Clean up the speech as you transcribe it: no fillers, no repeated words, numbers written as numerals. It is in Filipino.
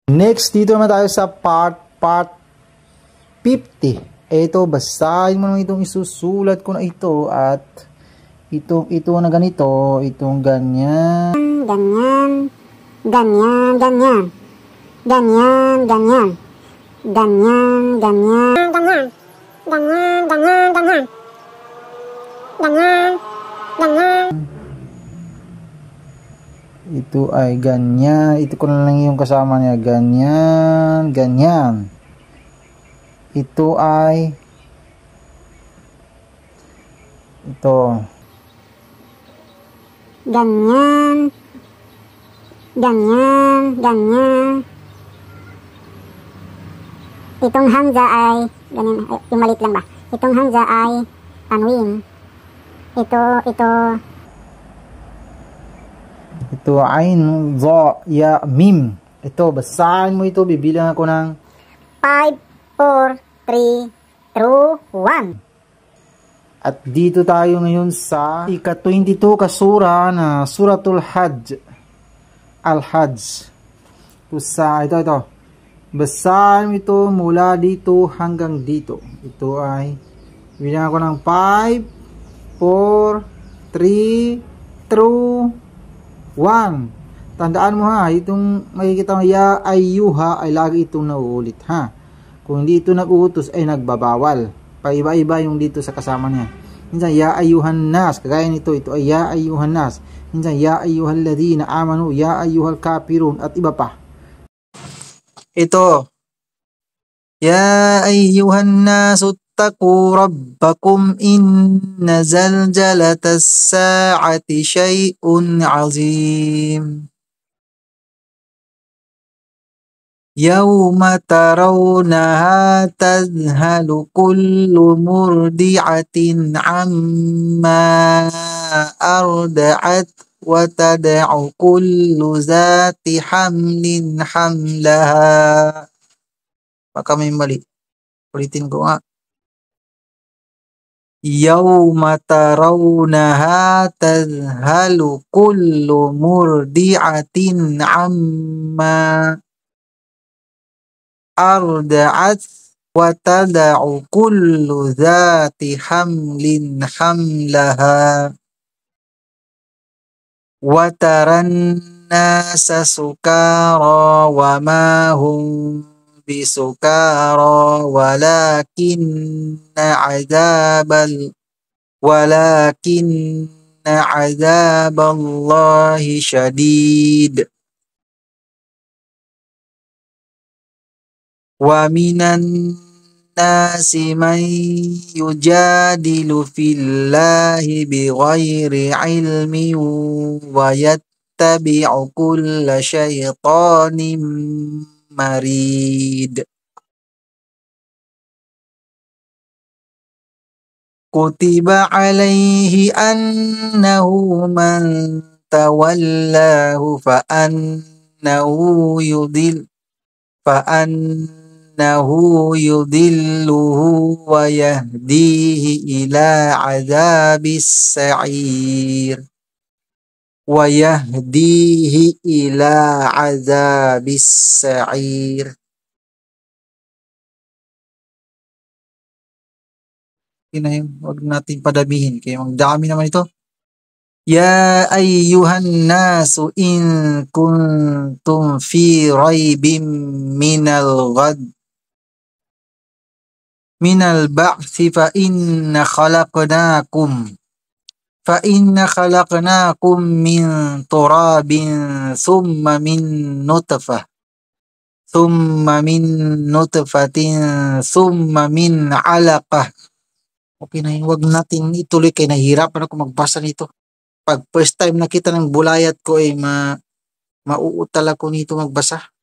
Next, dito naman tayo sa part 50. Ito, basahin mo naman itong isusulat ko na ito at ito na ganito, itong ganyan. Ganyan, ganyan, ganyan. Ganyan, ganyan. Ganyan, ganyan. Ganyan, ganyan, ganyan, ganyan. Ganyan, ganyan. Ito ay ganyan. Ito ko na lang yung kasama niya. Ganyan, ganyan. Ito ay ito. Ganyan. Ganyan, ganyan. Itong hamza ay ganyan, yung malit lang ba? Itong hamza ay tanwin. Ito ain, dha, ya, mim. Ito, basahin mo ito. Bibilang ako ng 5, 4, 3, 2, 1. At dito tayo ngayon sa ika-22 kasura na Suratul Hajj. Al-Hajj. Ito. Basahin mo ito mula dito hanggang dito. Ito ay bilang ako ng 5, 4, 3, 2, 1. Tandaan mo ha, itong makikita mo ya ayyuha ay lagi itong nauulit ha. Kung hindi ito nag-uutos ay nagbabawal. Paiba-iba yung dito sa kasama niya. Minsan ya ayyuhan nas, kagaya nito, ito ay ya ayyuhan nas. Minsan ya ayyuhal ladina amanu, ya ayyuhal kafirun at iba pa. Ito. Ya ayyuhan nas ittaqu rabbakum inna zalzalatas sa'ati syai'un 'azim. Yawma tarawnaha tadhalu kullu murdi'atin amma arda'at wa tad'u kullu zati hamlin hamlaha. Baka may mali. Ulitin ko nga. Yawma tarawnaha tadhalu kullu murdi'atin amma arda'at wa tad'u kullu dhati hamlin hamlaha wa taran nasa sukara wa ma hum bisukara walakinna 'adzaballahi syadid. Wa minan nasi man yujadilu fillahi bighairi ilmin wa yattabi'u kulla syaitanin marid. Kutiba alaihi annahu man tawallahu fa'annahu yudilluhu wa yahdihi ila azabis sa'ir. Wa yahdihi ila azabis sa'ir. Huwag natin padamihin kaya magdami naman ito. Ya ayyuhan nasu in kuntum fi raibin minal ba'thi fa inna khalaqnakum min turabin thumma min nutfatin thumma min 'alaqah. Okay na yun, huwag natin ituloy kaya nahihirapan ako magbasa nito. Pag first time nakita ng bulayat ko ay mauutal ako nito magbasa.